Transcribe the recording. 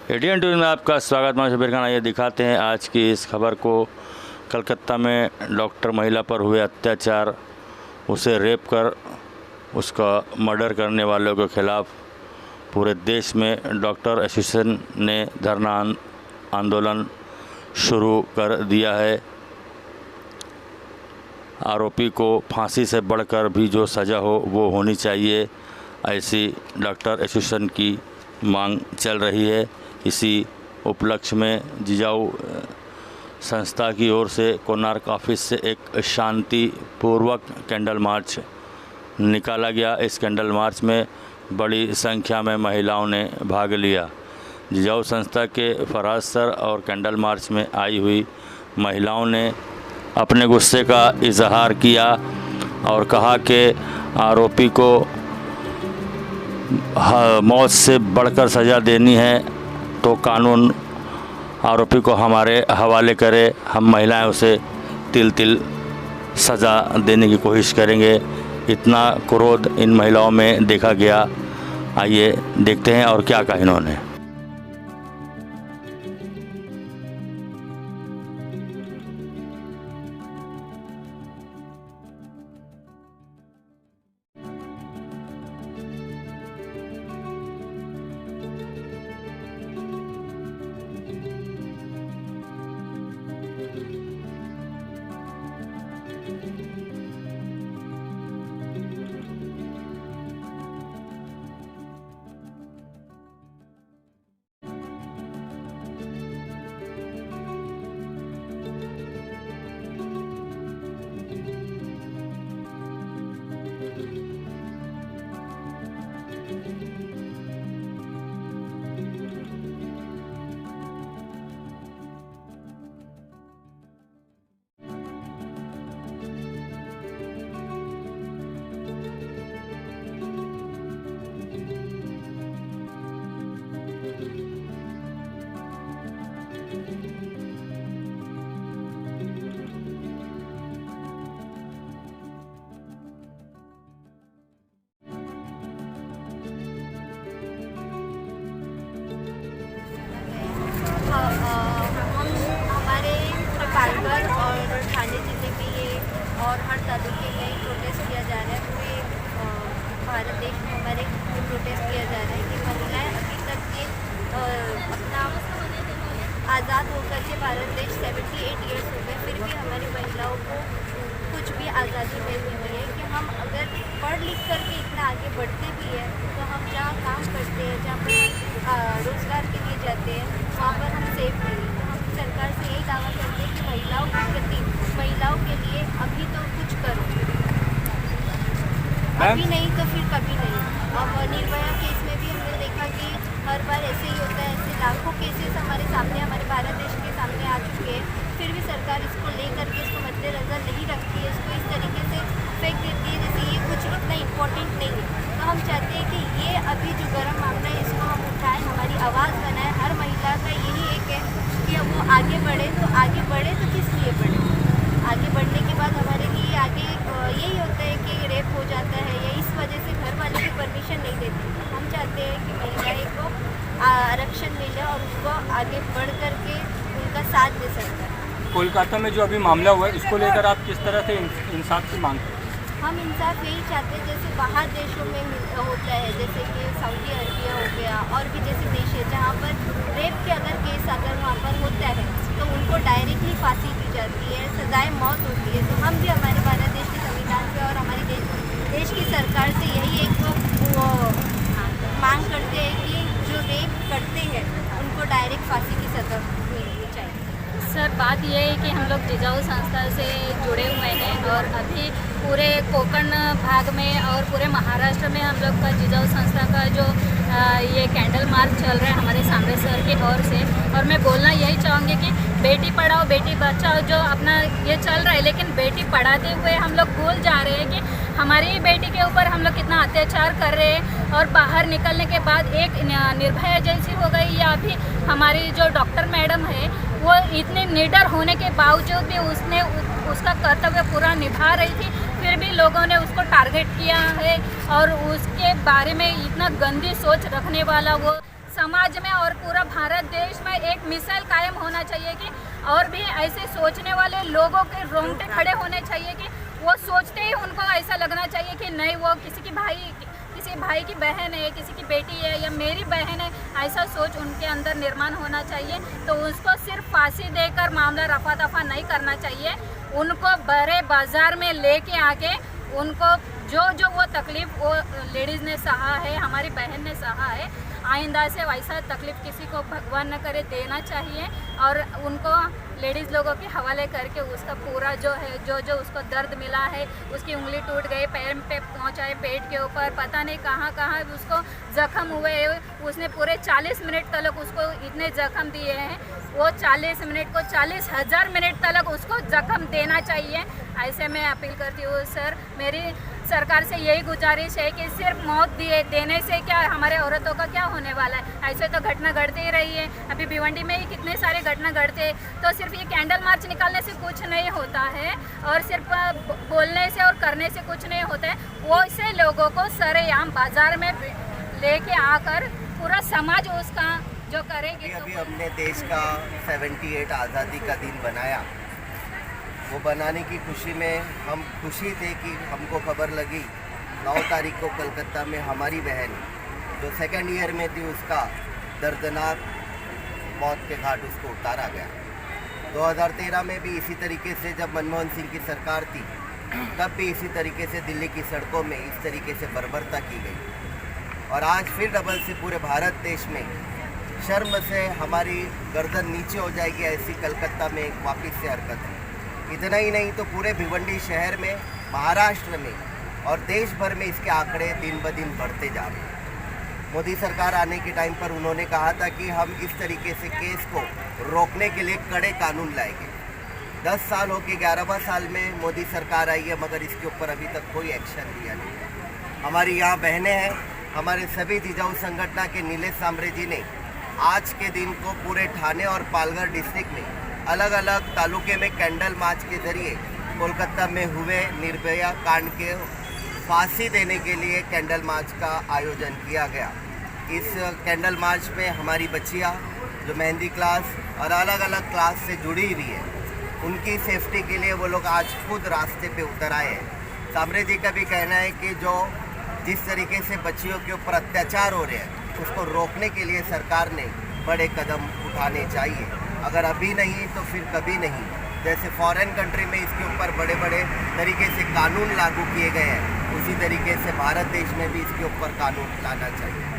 ATN news में आपका स्वागत। मैं शबीर खान। ये दिखाते हैं आज की इस खबर को। कलकत्ता में डॉक्टर महिला पर हुए अत्याचार, उसे रेप कर उसका मर्डर करने वालों के खिलाफ़ पूरे देश में डॉक्टर एसोसिएशन ने धरना आंदोलन शुरू कर दिया है। आरोपी को फांसी से बढ़कर भी जो सज़ा हो वो होनी चाहिए, ऐसी डॉक्टर एसोसिएशन की मांग चल रही है। इसी उपलक्ष्य में जिजाऊ संस्था की ओर से कोणार्क ऑफिस से एक शांतिपूर्वक कैंडल मार्च निकाला गया। इस कैंडल मार्च में बड़ी संख्या में महिलाओं ने भाग लिया। जिजाऊ संस्था के फराज सर और कैंडल मार्च में आई हुई महिलाओं ने अपने गुस्से का इजहार किया और कहा कि आरोपी को मौत से बढ़कर सज़ा देनी है तो कानून आरोपी को हमारे हवाले करे। हम महिलाएं उसे तिल तिल सज़ा देने की कोशिश करेंगे। इतना क्रोध इन महिलाओं में देखा गया। आइए देखते हैं और क्या कहा इन्होंने। हमारे पूरे पालघर और ठाणे जिले में ये और हर तालुके में प्रोटेस्ट किया जा रहा है। पूरे भारत देश में हमारे प्रोटेस्ट किया जा रहा है कि महिलाएं अभी तक के अपना आज़ाद होकर के भारत देश 78 ईयर्स हो गए, फिर भी हमारी महिलाओं को कुछ भी आज़ादी नहीं मिली है। कि हम अगर पढ़ लिख करके इतना आगे बढ़ते भी हैं तो हम जहाँ काम करते हैं, जहाँ पर रोज़गार के लिए जाते हैं, वहाँ पर हम सेफ नहीं। तो हम सरकार से यही दावा करते हैं कि महिलाओं के प्रति, महिलाओं के लिए अभी तो कुछ करो, अभी नहीं तो फिर कभी नहीं। अब निर्भया केस में भी हमने देखा कि हर बार ऐसे ही होता है। ऐसे लाखों केसेस हमारे सामने, हमारे भारत देश के सामने आ चुके हैं, फिर भी सरकार इसको लेकर के इसको मद्देनजर नहीं रखती है। इसको इस तरीके से फेंक देती है जैसे ये कुछ इतना इम्पोर्टेंट नहीं है। तो हम चाहते हैं कि ये अभी जो गर्म मामला है इसको हम उठाएं, हमारी आवाज़ बनाएं। हर महिला का यही एक है कि वो आगे बढ़े। तो आगे बढ़े तो किस लिए बढ़े? आगे बढ़ने के बाद हमारे लिए आगे यही होता है कि रेप हो जाता है, या इस वजह से घर वाले भी परमिशन नहीं देते। हम चाहते हैं कि महिलाएं को आरक्षण मिले और उसको आगे बढ़ करके उनका साथ दे सकता है। कोलकाता में जो अभी मामला हुआ है इसको लेकर आप किस तरह से इंसाफ की मांग करते हैं? हम इंसाफ यही चाहते हैं जैसे बाहर देशों में होता है, जैसे कि सऊदी अरबिया हो गया और भी जैसे देश है जहाँ पर रेप के अगर केस अगर वहाँ पर होता है तो उनको डायरेक्टली फांसी दी जाती है, सजाए मौत होती है। तो हम भी हमारे भारत देश के संविधान से और हमारे देश की सरकार से यही एक मांग करते हैं कि जो रेप करते हैं उनको डायरेक्ट फांसी की सज़ा मिलनी चाहिए। सर, बात यह है कि हम लोग जिजाऊ संस्था से जुड़े हुए हैं और अभी पूरे कोंकण भाग में और पूरे महाराष्ट्र में हम लोग का जिजाऊ संस्था का जो ये कैंडल मार्च चल रहा है हमारे सामने सर की ओर से। और मैं बोलना यही चाहूँगी कि बेटी पढ़ाओ बेटी बचाओ जो अपना ये चल रहा है, लेकिन बेटी पढ़ाते हुए हम लोग भूल जा रहे हैं कि हमारी बेटी के ऊपर हम लोग कितना अत्याचार कर रहे हैं। और बाहर निकलने के बाद एक निर्भया जैसी हो गई, या अभी हमारी जो डॉक्टर मैडम है वो इतने निडर होने के बावजूद भी उसने उसका कर्तव्य पूरा निभा रही थी, फिर भी लोगों ने उसको टारगेट किया है। और उसके बारे में इतना गंदी सोच रखने वाला वो समाज में और पूरा भारत देश में एक मिसाल कायम होना चाहिए कि और भी ऐसे सोचने वाले लोगों के रोंगटे खड़े होने चाहिए कि वो सोचते ही उनको ऐसा लगना चाहिए कि नहीं, वो किसी भाई की बहन है, किसी की बेटी है या मेरी बहन है, ऐसा सोच उनके अंदर निर्माण होना चाहिए। तो उसको सिर्फ फांसी देकर मामला रफा दफा नहीं करना चाहिए, उनको बड़े बाजार में लेके आके उनको जो वो तकलीफ़ वो लेडीज़ ने सहा है, हमारी बहन ने सहा है, आइंदा से वैसा तकलीफ़ किसी को भगवान न करे देना चाहिए। और उनको लेडीज़ लोगों के हवाले करके उसका पूरा जो है जो उसको दर्द मिला है, उसकी उंगली टूट गई, पैर पे पहुंचाए, पेट के ऊपर पता नहीं कहाँ उसको ज़ख्म हुए, उसने पूरे 40 मिनट तक उसको इतने ज़ख्म दिए हैं, वो 40 मिनट को 40,000 मिनट तक उसको ज़ख्म देना चाहिए। ऐसे मैं अपील करती हूँ सर, मेरी सरकार से यही गुजारिश है कि सिर्फ मौत देने से क्या हमारे औरतों का क्या होने वाला है। ऐसे तो घटना घटती ही रही है, अभी भिवंडी में ही कितने सारे घटना घटते हैं। तो सिर्फ ये कैंडल मार्च निकालने से कुछ नहीं होता है और सिर्फ बोलने से और करने से कुछ नहीं होता है। वो ऐसे लोगों को सरेआम बाजार में लेके आकर पूरा समाज उसका जो करेगी। अभी हमने देश का 78 आज़ादी का दिन बनाया, वो बनाने की खुशी में हम खुशी थे कि हमको खबर लगी 9 तारीख को कलकत्ता में हमारी बहन जो 2nd ईयर में थी उसका दर्दनाक मौत के घाट उसको उतारा गया। 2013 में भी इसी तरीके से जब मनमोहन सिंह की सरकार थी तब भी इसी तरीके से दिल्ली की सड़कों में इस तरीके से बर्बरता की गई और आज फिर डबल से पूरे भारत देश में शर्म से हमारी गर्दन नीचे हो जाएगी ऐसी कलकत्ता में एक वापस से हरकत है। इतना ही नहीं तो पूरे भिवंडी शहर में, महाराष्ट्र में और देश भर में इसके आंकड़े दिन ब दिन बढ़ते जा रहे हैं। मोदी सरकार आने के टाइम पर उन्होंने कहा था कि हम इस तरीके से केस को रोकने के लिए कड़े कानून लाएंगे। 10 साल हो के 11वां साल में मोदी सरकार आई है मगर इसके ऊपर अभी तक कोई एक्शन लिया नहीं। हमारी यहाँ बहनें हैं, हमारे सभी जिजाऊ संगठन के नीलेश सांबरे जी ने आज के दिन को पूरे ठाणे और पालघर डिस्ट्रिक्ट में अलग अलग तालुके में कैंडल मार्च के जरिए कोलकाता में हुए निर्भया कांड के फांसी देने के लिए कैंडल मार्च का आयोजन किया गया। इस कैंडल मार्च में हमारी बच्चियां जो मेहंदी क्लास और अलग अलग क्लास से जुड़ी हुई है, उनकी सेफ्टी के लिए वो लोग आज खुद रास्ते पे उतर आए हैं। सांबरे जी का भी कहना है कि जो जिस तरीके से बच्चियों के ऊपर अत्याचार हो रहे हैं उसको रोकने के लिए सरकार ने बड़े कदम उठाने चाहिए। अगर अभी नहीं तो फिर कभी नहीं। जैसे फॉरेन कंट्री में इसके ऊपर बड़े बड़े तरीके से कानून लागू किए गए हैं, उसी तरीके से भारत देश में भी इसके ऊपर कानून लाना चाहिए।